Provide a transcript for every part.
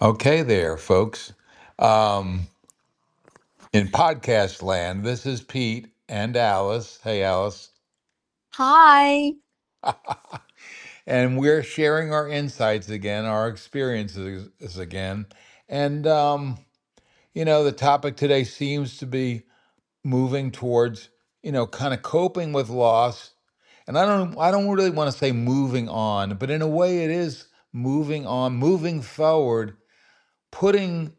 Okay, there, folks. Um, in podcast land, this is Pete and Alice. Hey, Alice. Hi. And we're sharing our insights again, our experiences again. And, the topic today seems to be moving towards, kind of coping with loss. And I don't really want to say moving on, but in a way it is moving on, moving forward, putting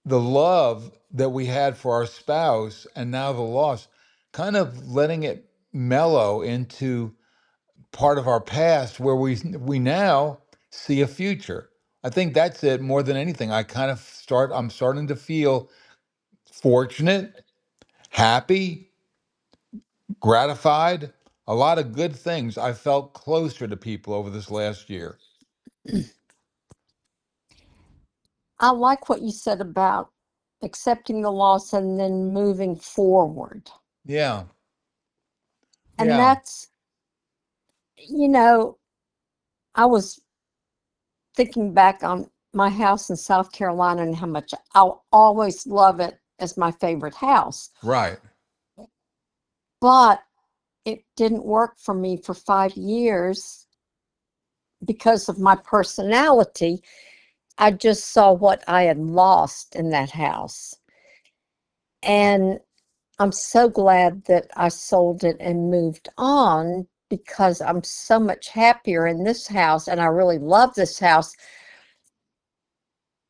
the love that we had for our spouse and now the loss, kind of letting it mellow into part of our past where we now see a future. I think that's it more than anything. I'm starting to feel fortunate, happy, gratified, a lot of good things. I felt closer to people over this last year. I like what you said about accepting the loss and then moving forward. Yeah. And Yeah. that's, you know, I was thinking back on my house in South Carolina and how much I'll always love it as my favorite house. Right. But it didn't work for me for 5 years because of my personality. I just saw what I had lost in that house. And I'm so glad that I sold it and moved on because I'm so much happier in this house and I really love this house.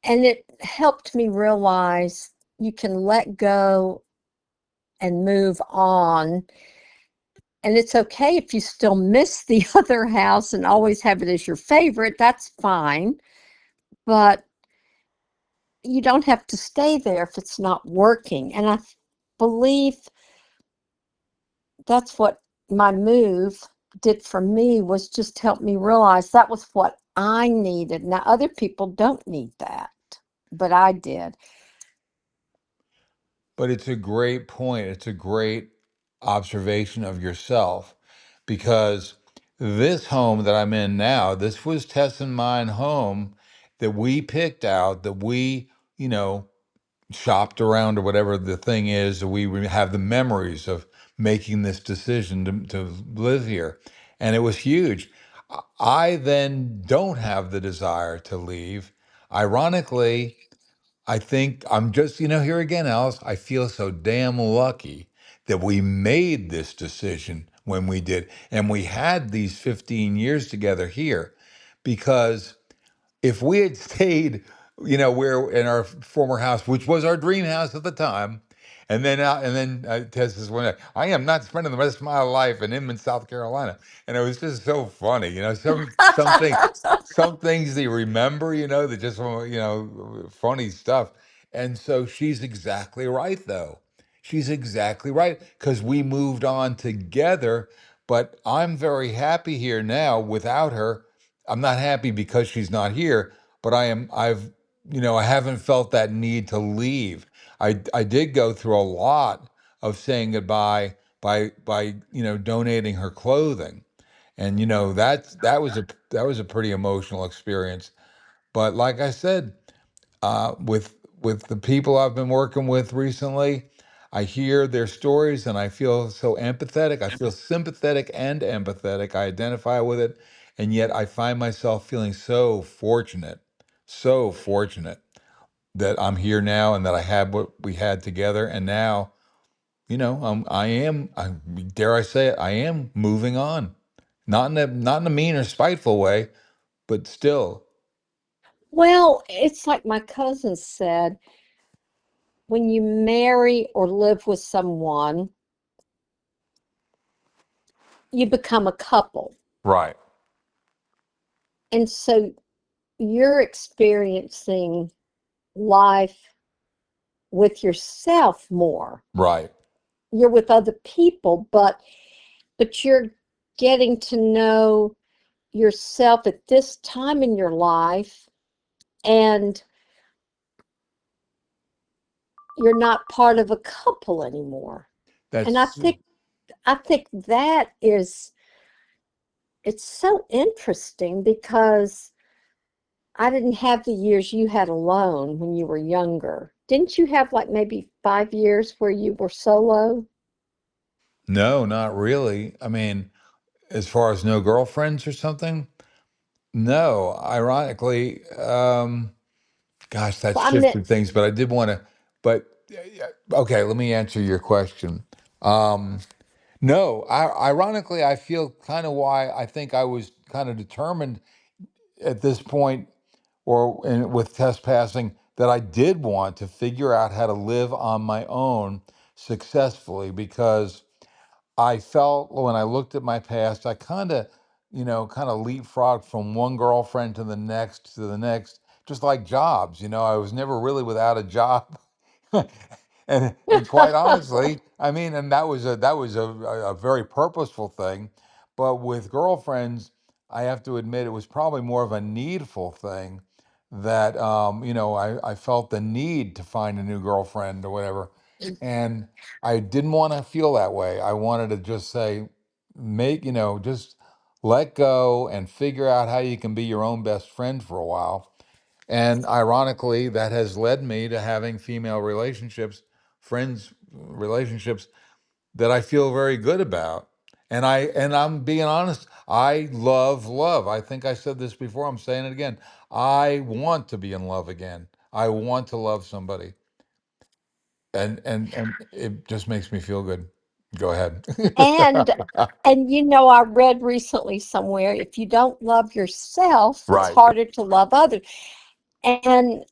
And it helped me realize you can let go and move on. And it's okay if you still miss the other house and always have it as your favorite, that's fine. But you don't have to stay there if it's not working. And I believe that's what my move did for me, was just help me realize that was what I needed. Now other people don't need that, but I did. But it's a great point. It's a great observation of yourself because this home that I'm in now, this was Tess and mine home that we picked out, that we, shopped around or whatever the thing is. That we have the memories of making this decision to live here. And it was huge. I then don't have the desire to leave. Ironically, I think I'm just, here again, Alice, I feel so damn lucky that we made this decision when we did. And we had these 15 years together here because if we had stayed, where in our former house, which was our dream house at the time, and then Tess says one day, I am not spending the rest of my life in Inman, South Carolina, and it was just so funny, some things that you remember, that just funny stuff, and so she's exactly right though. She's exactly right because we moved on together, but I'm very happy here now without her. I'm not happy because she's not here, but I haven't felt that need to leave. I did go through a lot of saying goodbye by donating her clothing. And that was a pretty emotional experience. But like I said, with the people I've been working with recently, I hear their stories and I feel so empathetic. I feel sympathetic and empathetic. I identify with it, and yet I find myself feeling so fortunate that I'm here now and that I had what we had together. And now, dare I say it, I am moving on, not in a mean or spiteful way, but still. Well, it's like my cousin said, when you marry or live with someone, you become a couple. Right. And so you're experiencing life with yourself more. Right. You're with other people, but you're getting to know yourself at this time in your life, and you're not part of a couple anymore. And I That's think I think that is, it's so interesting because I didn't have the years you had alone when you were younger. Didn't you have like maybe 5 years where you were solo? No, not really. I mean, as far as no girlfriends or something, no. Ironically, gosh, that Well, I meant, shifted things, but I did want to. But yeah, okay, let me answer your question. Um, no, ironically, I feel kind of why I think I was kind of determined at this point, with test passing, that I did want to figure out how to live on my own successfully because I felt when I looked at my past, I kind of leapfrogged from one girlfriend to the next, just like jobs. I was never really without a job. And quite honestly, I mean, and that was a very purposeful thing. But with girlfriends, I have to admit it was probably more of a needful thing that I felt the need to find a new girlfriend or whatever. And I didn't want to feel that way. I wanted to just say, just let go and figure out how you can be your own best friend for a while. And ironically, that has led me to having female relationships, friends relationships that I feel very good about. And I'm being honest, I love love. I think I said this before, I'm saying it again. I want to be in love again. I want to love somebody. And it just makes me feel good. Go ahead. and I read recently somewhere, if you don't love yourself, it's Right. harder to love others. And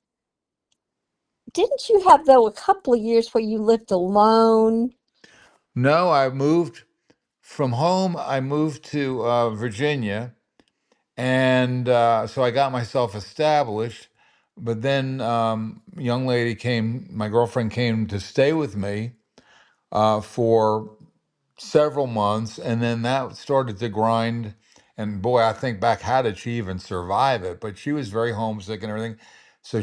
didn't you have though a couple of years where you lived alone? No, I moved from home. I moved to Virginia, and so I got myself established. But then, young lady came. My girlfriend came to stay with me for several months, and then that started to grind. And boy, I think back, how did she even survive it? But she was very homesick and everything. So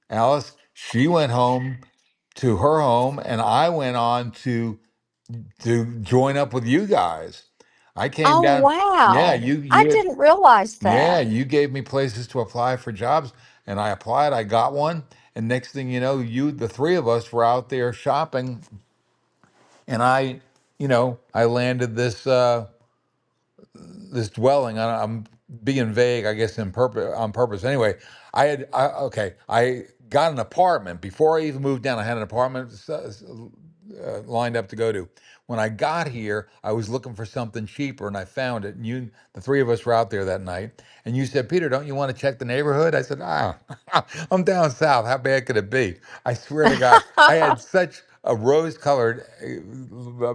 Alice, she went home to her home, and I went on to join up with you guys. I came Oh, down. Yeah, wow. I you didn't realize yeah, that. you gave me places to apply for jobs, and I applied. I got one, and next thing you know, the three of us were out there shopping, and I landed this dwelling. I'm being vague, I guess, on purpose. Anyway, I got an apartment before I even moved down. I had an apartment lined up to go to. When I got here, I was looking for something cheaper, and I found it. And the three of us were out there that night, and you said, "Peter, don't you want to check the neighborhood?" I said, I'm down south. How bad could it be?" I swear to God, I had such a rose-colored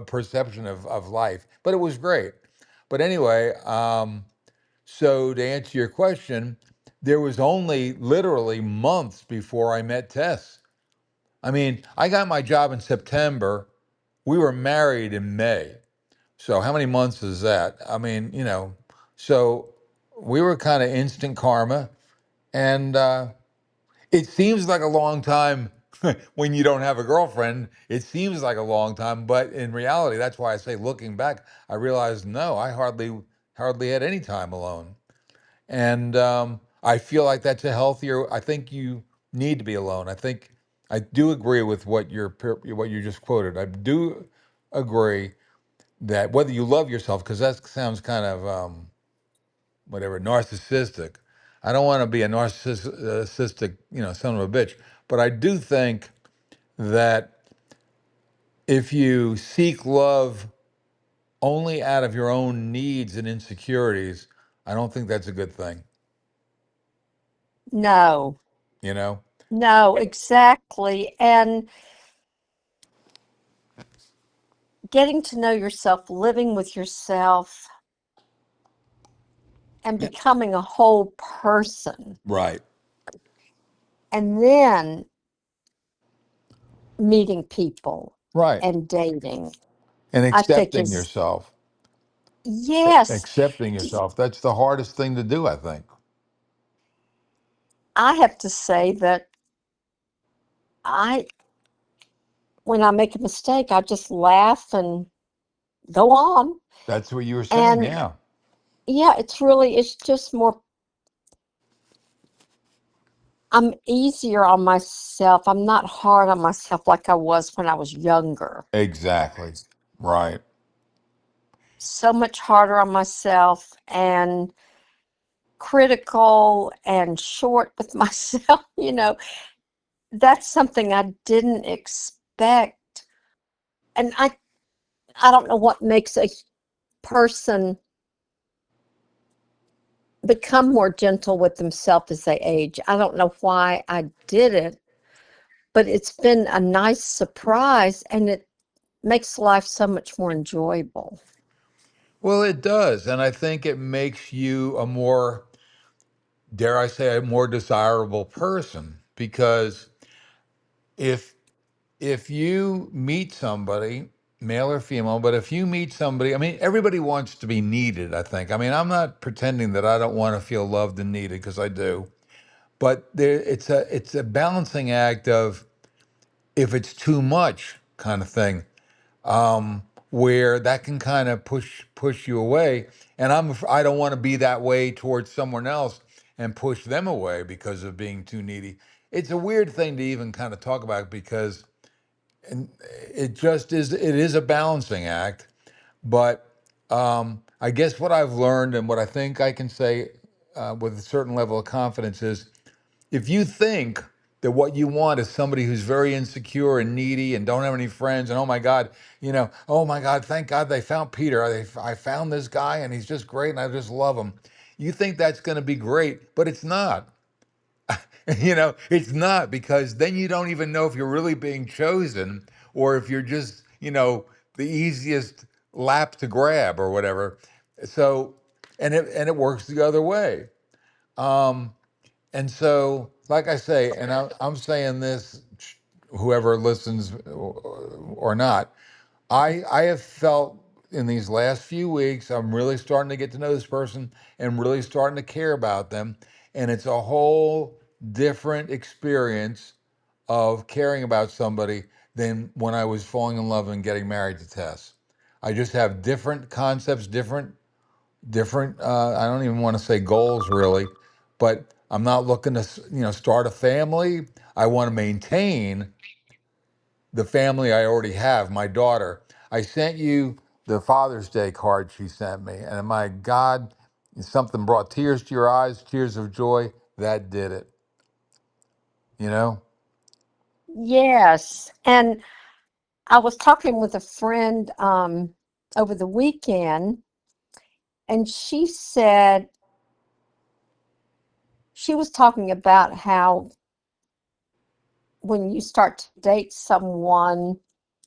perception of life, but it was great. But anyway, so to answer your question, there was only literally months before I met Tess. I mean, I got my job in September. We were married in May. So how many months is that? I mean, so we were kind of instant karma. And it seems like a long time when you don't have a girlfriend. It seems like a long time, but in reality, that's why I say, looking back, I realized no, I hardly had any time alone. And I feel like that's a healthier. I think you need to be alone. I do agree with what you just quoted. I do agree that whether you love yourself, because that sounds kind of whatever, narcissistic. I don't want to be a narcissistic, son of a bitch. But I do think that if you seek love only out of your own needs and insecurities, I don't think that's a good thing. No, You know? no, exactly. And getting to know yourself, living with yourself, and Yeah. becoming a whole person, Right. and then meeting people Right. and dating, And I think accepting is, yourself. yes. Accepting D- yourself. That's the hardest thing to do, I think. I have to say that I, when I make a mistake, I just laugh and go on. That's what you were saying. And Yeah. yeah, it's just more I'm easier on myself. I'm not hard on myself like I was when I was younger. Exactly. Right. So much harder on myself and critical and short with myself. That's something I didn't expect. And I don't know what makes a person become more gentle with themselves as they age. I don't know why I did it, but it's been a nice surprise and it makes life so much more enjoyable. Well, it does. And I think it makes you a more, dare I say, a more desirable person because if if you meet somebody, male or female, but if you meet somebody, I mean, everybody wants to be needed, I think. I mean, I'm not pretending that I don't want to feel loved and needed because I do. But it's a balancing act of if it's too much kind of thing, where that can kind of push you away. And I don't want to be that way towards someone else and push them away because of being too needy. It's a weird thing to even kind of talk about because and it just is it is a balancing act. But I guess what I've learned and what I think I can say with a certain level of confidence is if you think that what you want is somebody who's very insecure and needy and don't have any friends and oh my god, oh my god, thank god they found Peter, I found this guy and he's just great and I just love him, you think that's going to be great, but it's not. It's not, because then you don't even know if you're really being chosen or if you're just, the easiest lap to grab or whatever. So, and it works the other way. Um, and so, like I say, and I'm saying this, whoever listens or not, I have felt in these last few weeks, I'm really starting to get to know this person and really starting to care about them. And it's a whole different experience of caring about somebody than when I was falling in love and getting married to Tess. I just have different concepts, different. I don't even want to say goals really, but I'm not looking to start a family. I want to maintain the family I already have, my daughter. I sent you the Father's Day card she sent me, and my God, something brought tears to your eyes, tears of joy. That did it, you know? Yes. And I was talking with a friend over the weekend, and she said she was talking about how when you start to date someone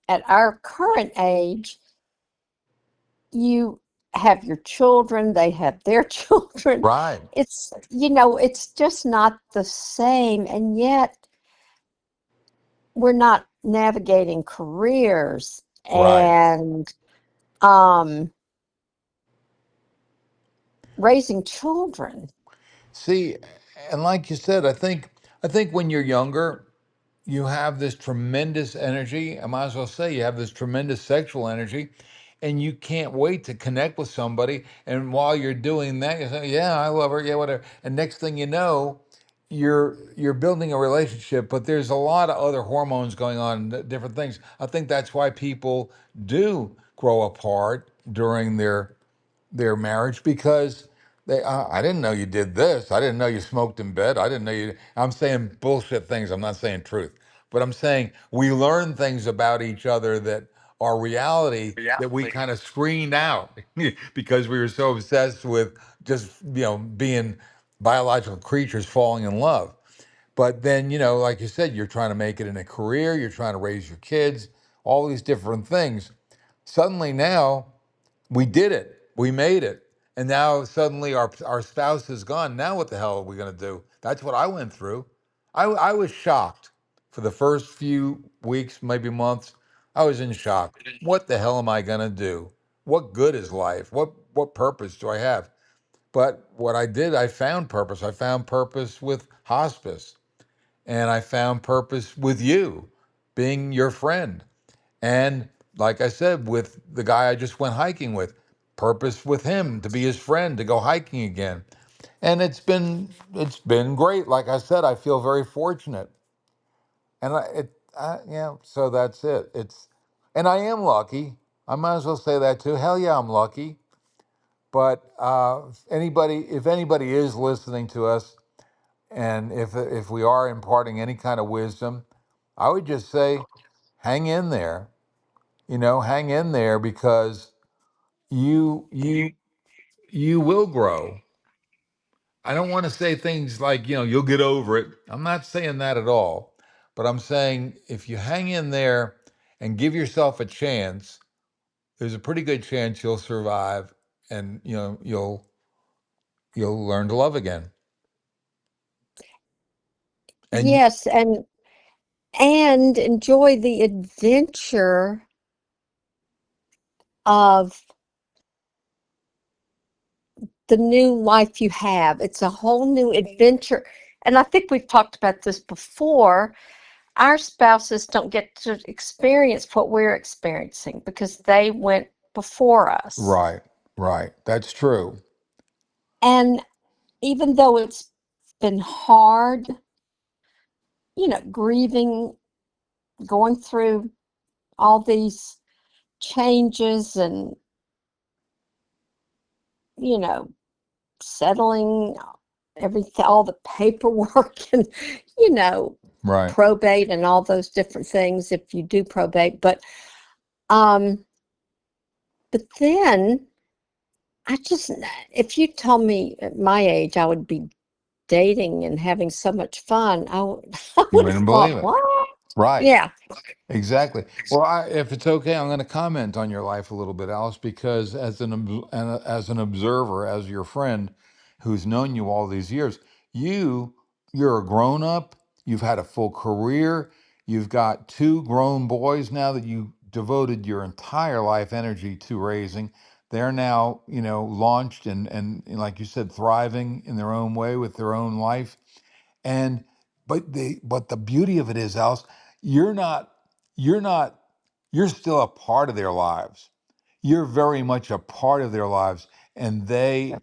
at our current age, you have your children, they have their children. Right, It's just not the same. And yet we're not navigating careers right. and um, raising children. See, and like you said, I think when you're younger, you have this tremendous energy. I might as well say you have this tremendous sexual energy, and you can't wait to connect with somebody. And while you're doing that, you say, "Yeah, I love her. Yeah, whatever." And next thing you know, you're building a relationship. But there's a lot of other hormones going on, different things. I think that's why people do grow apart during their marriage because I didn't know you did this. I didn't know you smoked in bed. I didn't know you. I'm saying bullshit things. I'm not saying truth, but I'm saying we learn things about each other that are reality that we kind of screened out because we were so obsessed with just being biological creatures falling in love. But then like you said, you're trying to make it in a career. You're trying to raise your kids. All these different things. Suddenly now we did it. We made it. And now suddenly our spouse is gone. Now what the hell are we going to do? That's what I went through. I was shocked for the first few weeks, maybe months. I was in shock. What the hell am I going to do? What good is life? What purpose do I have? But what I did, I found purpose. I found purpose with hospice, and I found purpose with you, being your friend. And like I said, with the guy I just went hiking with, purpose with him to be his friend, to go hiking again. And it's been great. Like I said, I feel very fortunate. And yeah, so that's it. And I am lucky. I might as well say that too. Hell yeah, I'm lucky. But if anybody is listening to us, and if we are imparting any kind of wisdom, I would just say, hang in there. Hang in there because you will grow. I don't want to say things like, you'll get over it. I'm not saying that at all. But I'm saying if you hang in there and give yourself a chance, there's a pretty good chance you'll survive and you'll learn to love again. And Yes, and enjoy the adventure of the new life you have. It's a whole new adventure. And I think we've talked about this before. Our spouses don't get to experience what we're experiencing because they went before us. right, right. That's true. And even though it's been hard, grieving, going through all these changes and, you know, settling everything, all the paperwork and, you know, Right. probate and all those different things if you do probate. Um, but then if you told me at my age I would be dating and having so much fun, I You would have wouldn't believe thought, it. what? Right. Yeah, Exactly. Well, if it's okay, I'm going to comment on your life a little bit, Alice, because as an observer, as your friend who's known you all these years, you you're a grown up. You've had a full career. You've got two grown boys now that you devoted your entire life energy to raising. They're now, launched and like you said, thriving in their own way with their own life. And but the beauty of it is, Alice, you're not you're not you're still a part of their lives. You're very much a part of their lives, and they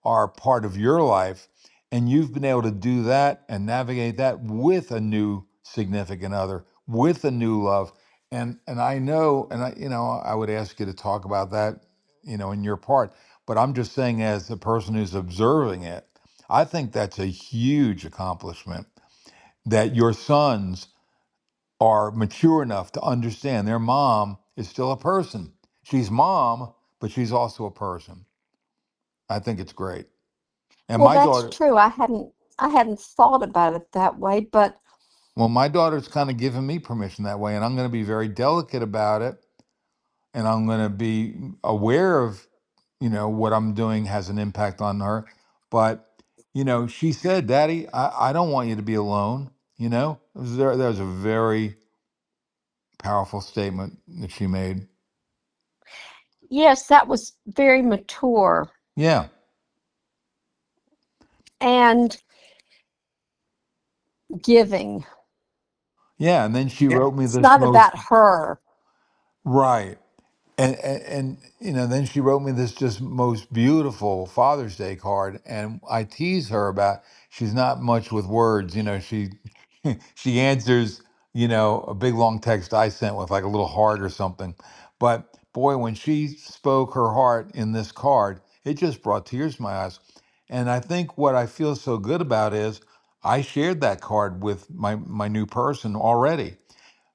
are part of your life. And you've been able to do that and navigate that with a new significant other, with a new love. And I know, and I would ask you to talk about that, in your part. But I'm just saying, as the person who's observing it, I think that's a huge accomplishment that your sons are mature enough to understand their mom is still a person. She's mom, but she's also a person. I think it's great. And well, my that's daughter, true. I hadn't thought about it that way, but well, my daughter's kind of given me permission that way, and I'm going to be very delicate about it, and I'm going to be aware of, what I'm doing has an impact on her. But, she said, Daddy, I don't want you to be alone. That was a very powerful statement that she made. yes, that was very mature. Yeah. And giving. Yeah. And then she wrote me It's this not most, about her. right. And then she wrote me this just most beautiful Father's Day card, and I tease her about she's not much with words. She she answers a big long text I sent with like a little heart or something. But boy, when she spoke her heart in this card, it just brought tears to my eyes. And I think what I feel so good about is I shared that card with my new person already.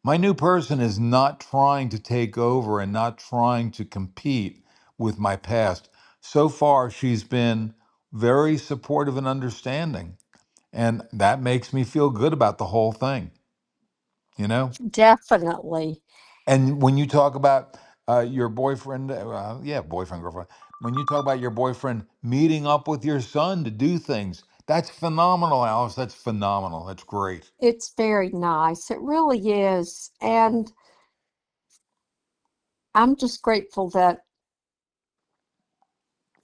My new person is not trying to take over and not trying to compete with my past. So far, she's been very supportive and understanding. And that makes me feel good about the whole thing, you know? Definitely. And when you talk about your boyfriend, yeah, boyfriend, girlfriend, when you talk about your boyfriend meeting up with your son to do things, that's phenomenal, Alice. That's phenomenal. That's great. It's very nice. It really is. And I'm just grateful that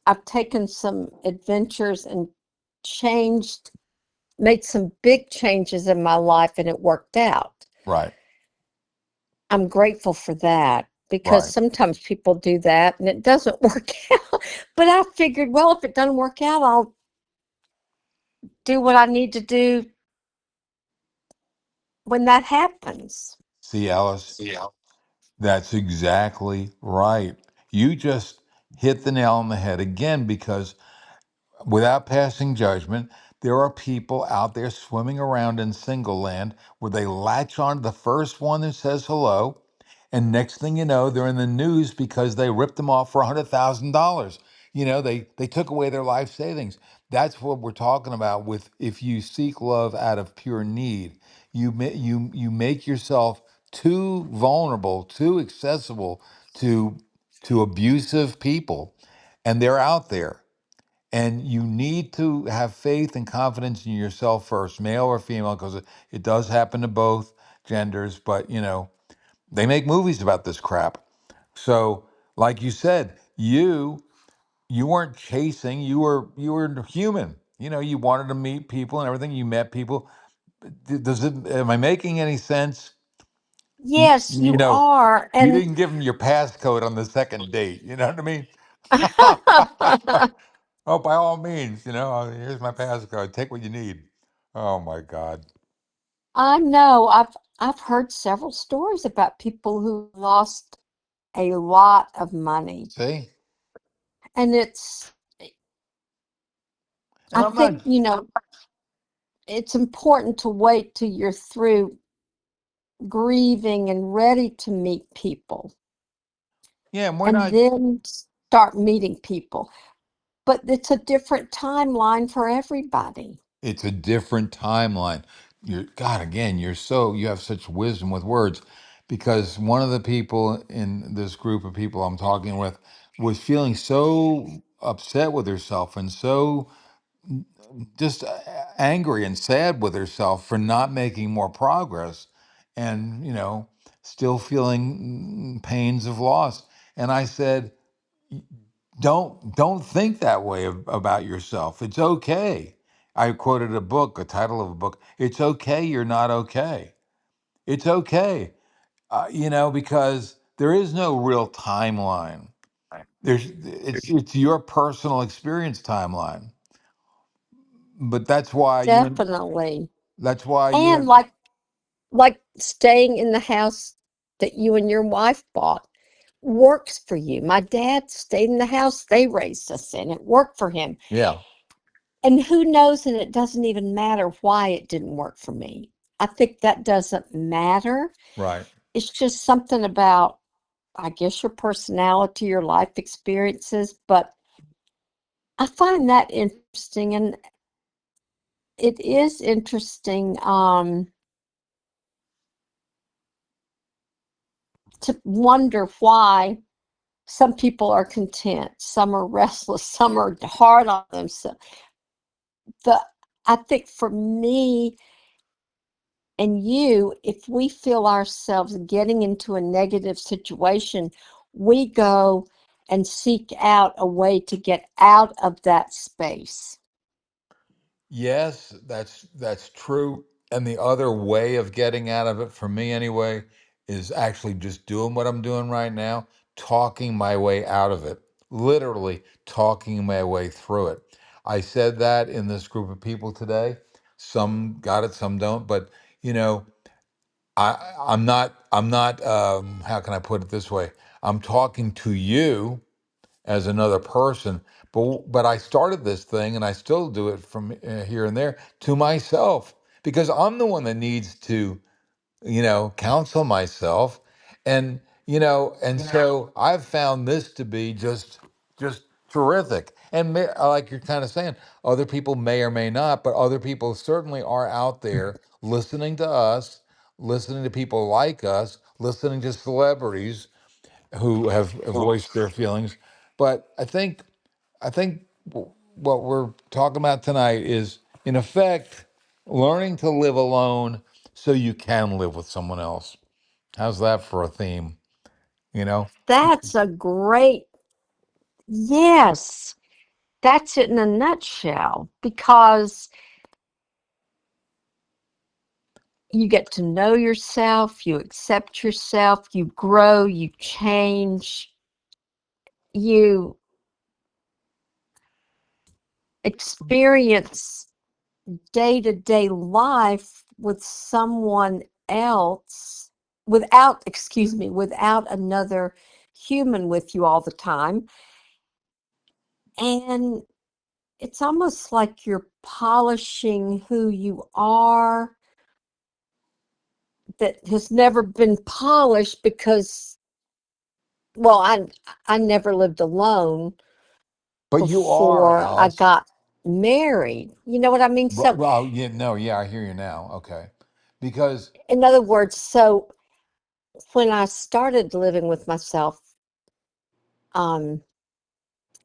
I've taken some adventures and changed, made some big changes in my life and it worked out. Right, I'm grateful for that because right. sometimes people do that and it doesn't work out. But I figured, well, if it doesn't work out, I'll do what I need to do when that happens. See, Alice, that's exactly right. You just hit the nail on the head again because without passing judgment, there are people out there swimming around in single land where they latch on to the first one that says hello. And next thing you know, they're in the news because they ripped them off for $100,000. They took away their life savings. That's what we're talking about with if you seek love out of pure need, you make yourself too vulnerable, too accessible to abusive people, and they're out there. And you need to have faith and confidence in yourself first, male or female, because it does happen to both genders. But they make movies about this crap. So, like you said, you weren't chasing. You were human. You wanted to meet people and everything. You met people. Does it? Am I making any sense? You, Yes, you you know, are. you And didn't give them your passcode on the second date. You know what I mean? Oh, by all means, here's my passcode. Take what you need. Oh my God. I know I've heard several stories about people who lost a lot of money. See? And And I I'm not, think, it's important to wait till you're through grieving and ready to meet people yeah, and we're and not, then start meeting people. But it's a different timeline for everybody. it's a different timeline. God, again, you have such wisdom with words because one of the people in this group of people I'm talking with was feeling so upset with herself and so just angry and sad with herself for not making more progress and still feeling pains of loss. And I said, don't think that way about yourself. It's okay. I quoted a book, a title of a book. It's okay, you're not okay. It's okay. Because there is no real timeline. It's your personal experience timeline. But Definitely. that's why And you like staying in the house that you and your wife bought works for you. My dad stayed in the house they raised us in. It worked for him. yeah, And who knows, and it doesn't even matter why it didn't work for me. I think that doesn't matter. right. It's just something about, I guess, your personality, your life experiences. But I find that interesting. And it is interesting to wonder why some people are content, some are restless, some are hard on themselves. The I think for me and you, if we feel ourselves getting into a negative situation, we go and seek out a way to get out of that space. Yes, that's true. And the other way of getting out of it, for me anyway, is actually just doing what I'm doing right now, talking my way out of it, literally talking my way through it. I said that in this group of people today. Some got it, some don't. But you know, I'm not. How can I put it this way? I'm talking to you as another person. But I started this thing, and I still do it from here and there to myself because I'm the one that needs to counsel myself, and so I've found this to be just terrific. And like you're kind of saying, other people may or may not, but other people certainly are out there listening to us, listening to people like us, listening to celebrities who have voiced their feelings. But I think what we're talking about tonight is, in effect, learning to live alone so you can live with someone else. How's that for a theme? You know? That's a great, yes, that's it in a nutshell because you get to know yourself, you accept yourself, you grow, you change, you experience day-to-day life with someone else without, excuse me, without another human with you all the time. And it's almost like you're polishing who you are that has never been polished because, well, I never lived alone But you are, before I Alice. got married. You know what I mean? So, Well, yeah, no, yeah, I hear you now. Okay. Because, in other words, so when I started living with myself, um,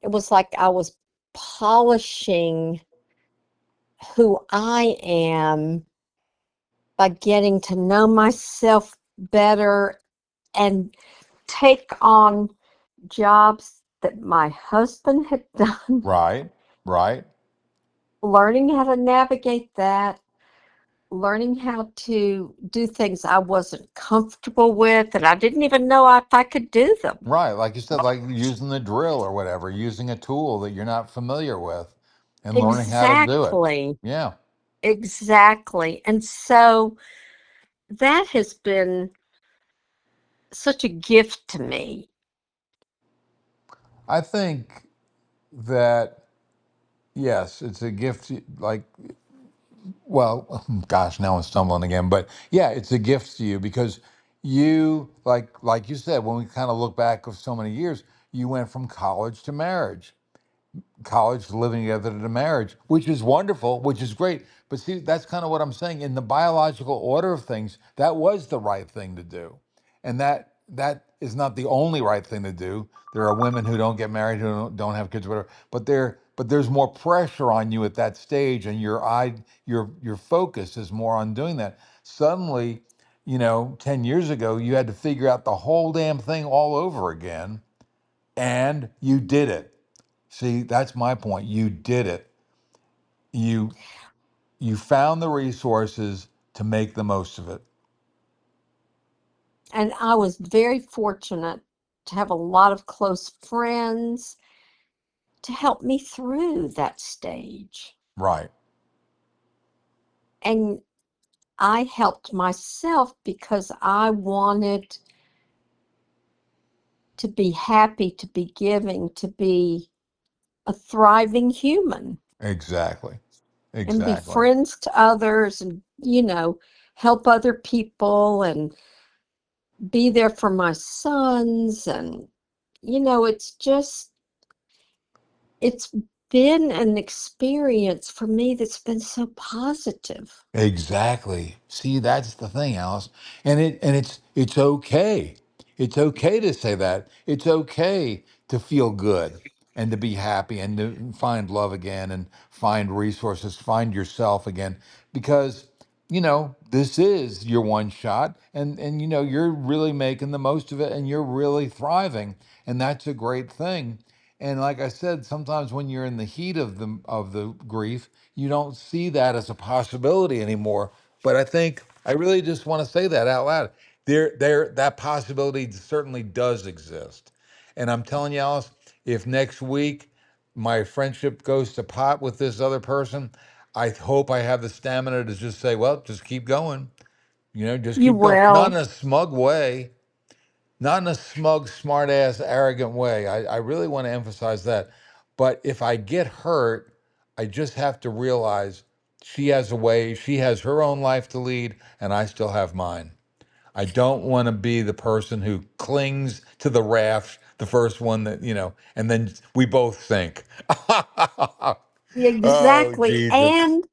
it was like I was polishing who I am by getting to know myself better and take on jobs that my husband had done, right, right, learning how to navigate that, learning how to do things I wasn't comfortable with, and I didn't even know if I could do them. right. Like you said, like using the drill or whatever, using a tool that you're not familiar with and learning how to do it. Exactly. Yeah. Exactly. And so that has been such a gift to me. I think that, yes, it's a gift. Like, well, gosh, now I'm stumbling again, but yeah, it's a gift to you because you, like you said, when we kind of look back of so many years, you went from college to marriage, college living together to marriage, which is wonderful, which is great. But see, that's kind of what I'm saying. In the biological order of things, that was the right thing to do. And that is not the only right thing to do. There are women who don't get married, who don't have kids, whatever. But there's more pressure on you at that stage, and your focus is more on doing that. Suddenly, 10 years ago, you had to figure out the whole damn thing all over again, and you did it. See, that's my point. You did it. You you found the resources to make the most of it. And I was very fortunate to have a lot of close friends to help me through that stage. Right. And I helped myself because I wanted to be happy, to be giving, to be a thriving human Exactly. and be Exactly. friends to others and, help other people and be there for my sons. And, it's just, it's been an experience for me that's been so positive. Exactly. See, that's the thing, Alice. And it's okay. It's okay to say that. It's okay to feel good and to be happy and to find love again and find resources, find yourself again because this is your one shot and you're really making the most of it and you're really thriving and that's a great thing. And like I said, sometimes when you're in the heat of the grief, you don't see that as a possibility anymore. But I really just want to say that out loud. That possibility certainly does exist. And I'm telling you, Alice, if next week my friendship goes to pot with this other person, I hope I have the stamina to just say, well, just keep going. Just You keep going. Not in will. a smug way, not in a smug, smart ass, arrogant way. I really want to emphasize that. But if I get hurt, I just have to realize she has a way, she has her own life to lead, and I still have mine. I don't want to be the person who clings to the raft, the first one and then we both sink. Oh, Exactly. Jesus. And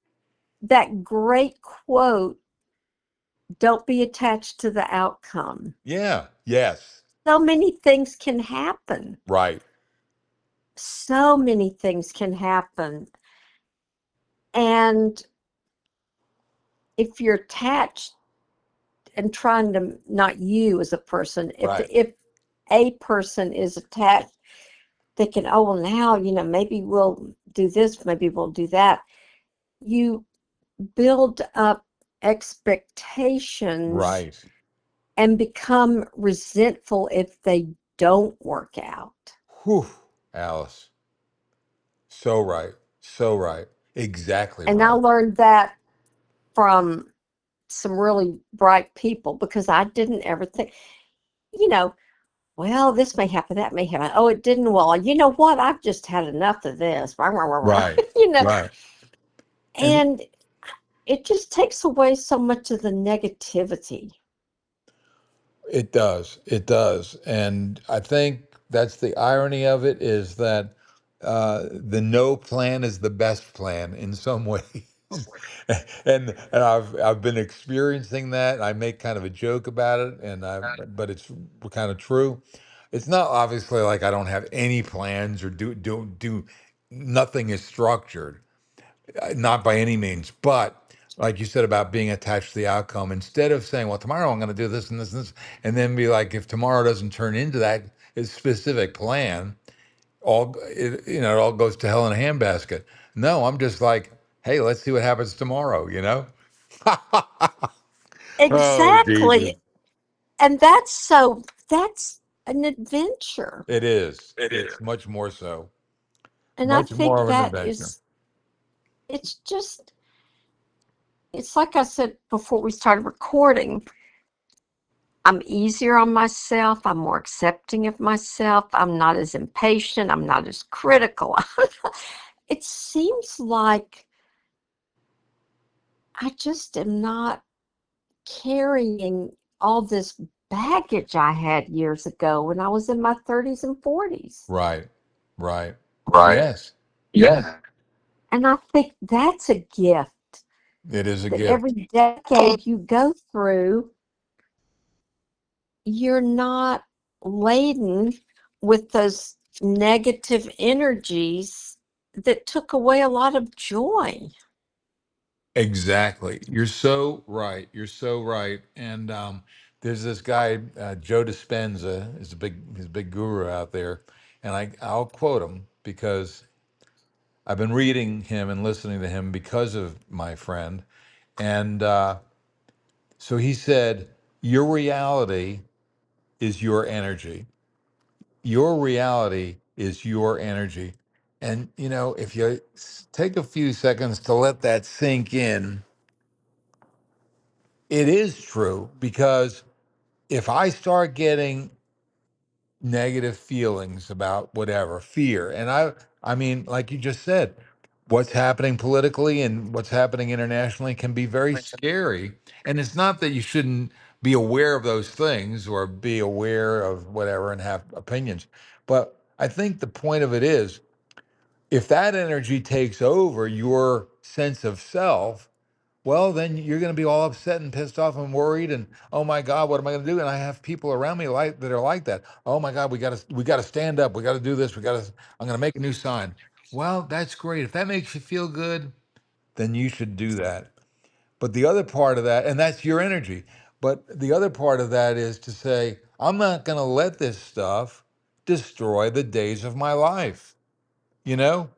that great quote, don't be attached to the outcome. Yeah, yes, So many things can happen. right, So many things can happen. And if you're attached and trying to, not you as a person, if right, if a person is attached, thinking, oh well now, maybe we'll do this, maybe we'll do that. You build up expectations right. and become resentful if they don't work out. Whew, Alice. So right. So right. Exactly And I right. learned that from some really bright people because I didn't ever think, you know, well, this may happen, that may happen. Oh, it didn't. Well, you know what? I've just had enough of this. Right. You know, Right. And and it just takes away so much of the negativity. it does. It does. And I think that's the irony of it is that the no plan is the best plan in some ways. And I've been experiencing that. I make kind of a joke about it, but it's kind of true. It's not obviously like I don't have any plans or do nothing is structured. Not by any means, but like you said about being attached to the outcome, instead of saying, well, tomorrow I'm going to do this and this and this, and then be like, if tomorrow doesn't turn into that specific plan, it all goes to hell in a handbasket. No, I'm just like, hey, let's see what happens tomorrow, you know? Oh, Jesus. Exactly. And that's an adventure. It is. It's much more so. And I Much more think of an that adventure. is, it's just, it's like I said before we started recording, I'm easier on myself. I'm more accepting of myself. I'm not as impatient. I'm not as critical. It seems like I just am not carrying all this baggage I had years ago when I was in my 30s and 40s. Right. Right. Right. Yes, Yeah. And I think that's a gift it is a that gift. every decade you go through, you're not laden with those negative energies that took away a lot of joy. Exactly. You're so right. You're so right. And there's this guy, Joe Dispenza, he's a big guru out there, and I'll quote him because I've been reading him and listening to him because of my friend, and so he said, "Your reality is your energy. Your reality is your energy." And if you take a few seconds to let that sink in, it is true because if I start getting negative feelings about whatever, fear, and I mean, like you just said, what's happening politically and what's happening internationally can be very scary. And it's not that you shouldn't be aware of those things or be aware of whatever and have opinions. But I think the point of it is if that energy takes over your sense of self, well, then you're going to be all upset and pissed off and worried and oh my God, what am I going to do? And I have people around me like that are like that. Oh my God, we got to stand up. We got to do this. I'm going to make a new sign. Well, that's great. If that makes you feel good, then you should do that. But the other part of that, and that's your energy. But the other part of that is to say, I'm not going to let this stuff destroy the days of my life. You know,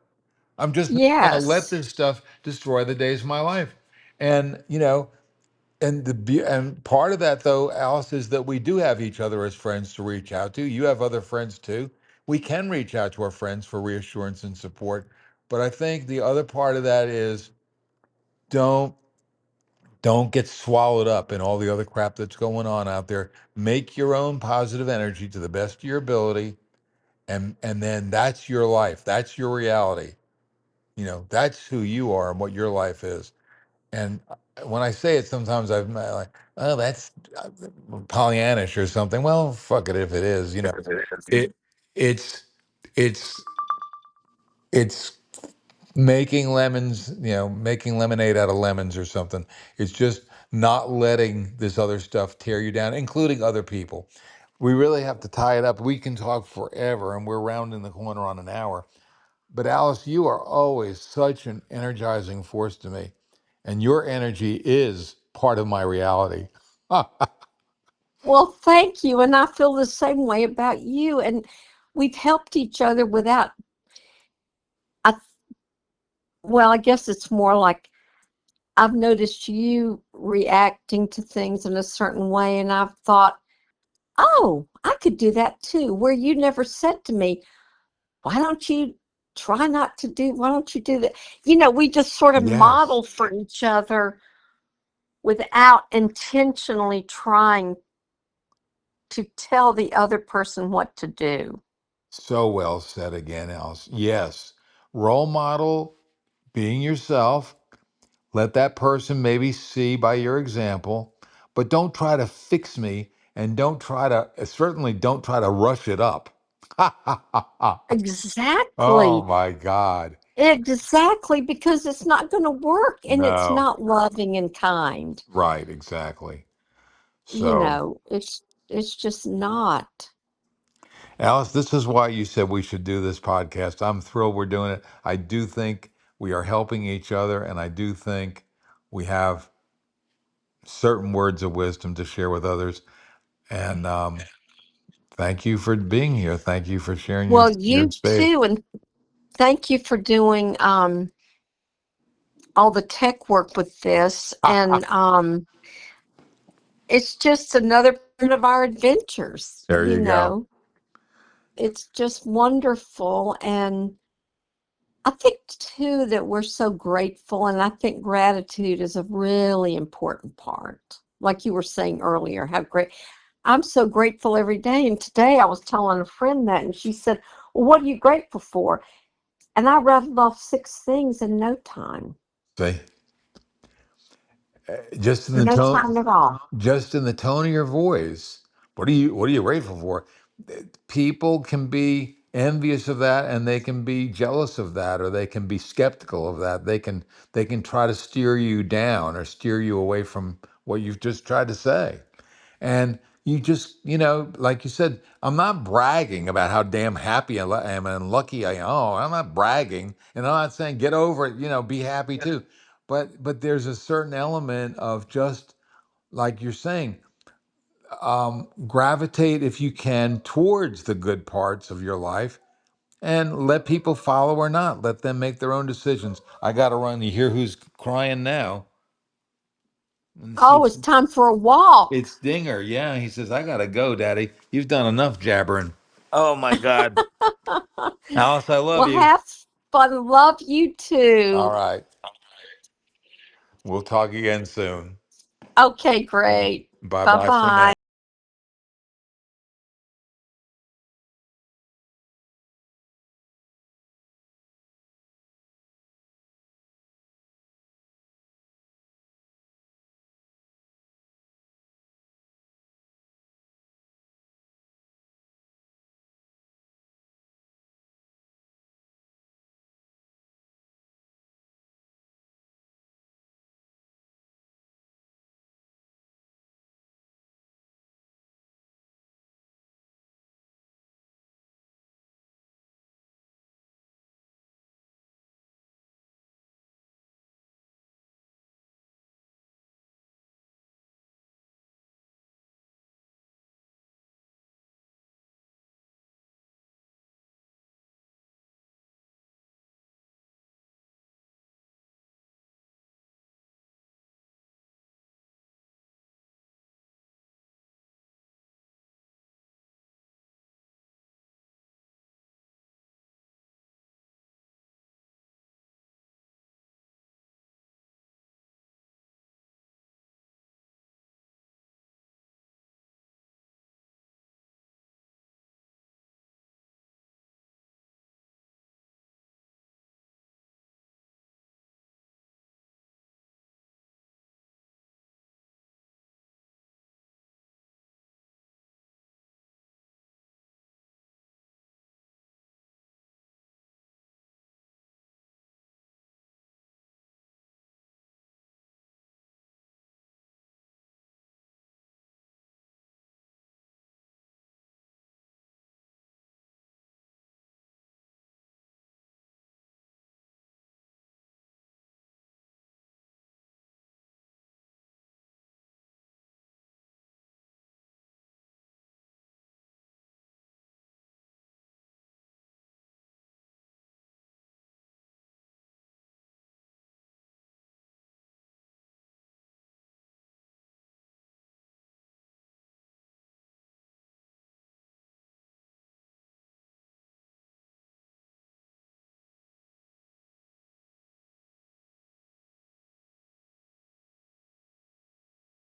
I'm just not going to let Yes. this stuff destroy the days of my life. And, and part of that though, Alice, is that we do have each other as friends to reach out to. You have other friends too. We can reach out to our friends for reassurance and support. But I think the other part of that is don't don't get swallowed up in all the other crap that's going on out there. Make your own positive energy to the best of your ability, and then that's your life. That's your reality. That's who you are and what your life is. And when I say it, sometimes I'm like, oh, that's Pollyannish or something. Well, fuck it if it is. It it's it's it's making lemons, making lemonade out of lemons or something. It's just not letting this other stuff tear you down, including other people. We really have to tie it up. We can talk forever, and we're rounding the corner on an hour. But Alice, you are always such an energizing force to me, and your energy is part of my reality. Well, thank you. And I feel the same way about you. And we've helped each other without, I, well, I guess it's more like I've noticed you reacting to things in a certain way. And I've thought, oh, I could do that too. Where you never said to me, why don't you? try not to do, why don't you do that? You know, we just sort of Yes. model for each other without intentionally trying to tell the other person what to do. So well said again, Alice. Yes. Role model being yourself. Let that person maybe see by your example, but don't try to fix me and don't try to, certainly don't try to rush it up. Ha ha ha ha. Oh Exactly. my God. Exactly, because it's not going to work and it's No. not loving and kind. Right, exactly. You So, know, it's just not. Alice, this is why you said we should do this podcast. I'm thrilled we're doing it. I do think we are helping each other, and I do think we have certain words of wisdom to share with others. And thank you for being here. Thank you for sharing Well, your you space. too, and thank you for doing all the tech work with this. And it's just another part of our adventures, There you you go. know. It's just wonderful. And I think too that we're so grateful, and I think gratitude is a really important part. Like you were saying earlier, how great I'm so grateful every day. And today I was telling a friend that, and she said, "Well, what are you grateful for?" And I rattled off 6 things in no time. See, just in the No tone, time at all. just in the tone of your voice. What are you grateful for? People can be envious of that, and they can be jealous of that, or they can be skeptical of that. They can try to steer you down or steer you away from what you've just tried to say. And you just, like you said, I'm not bragging about how damn happy I am and lucky I am. Oh, I'm not bragging, and I'm not saying get over it. Be happy too. But there's a certain element of just like you're saying, gravitate if you can towards the good parts of your life and let people follow or not. Let them make their own decisions. I got to run. You hear who's crying now? Let's see. Oh, it's time for a walk. It's Dinger. Yeah, he says, I got to go, Daddy. You've done enough jabbering. Oh, my God. Alice, I love Well, you. have fun. Love you All too. right. We'll talk again soon. Okay, great. Bye Bye bye for bye. now.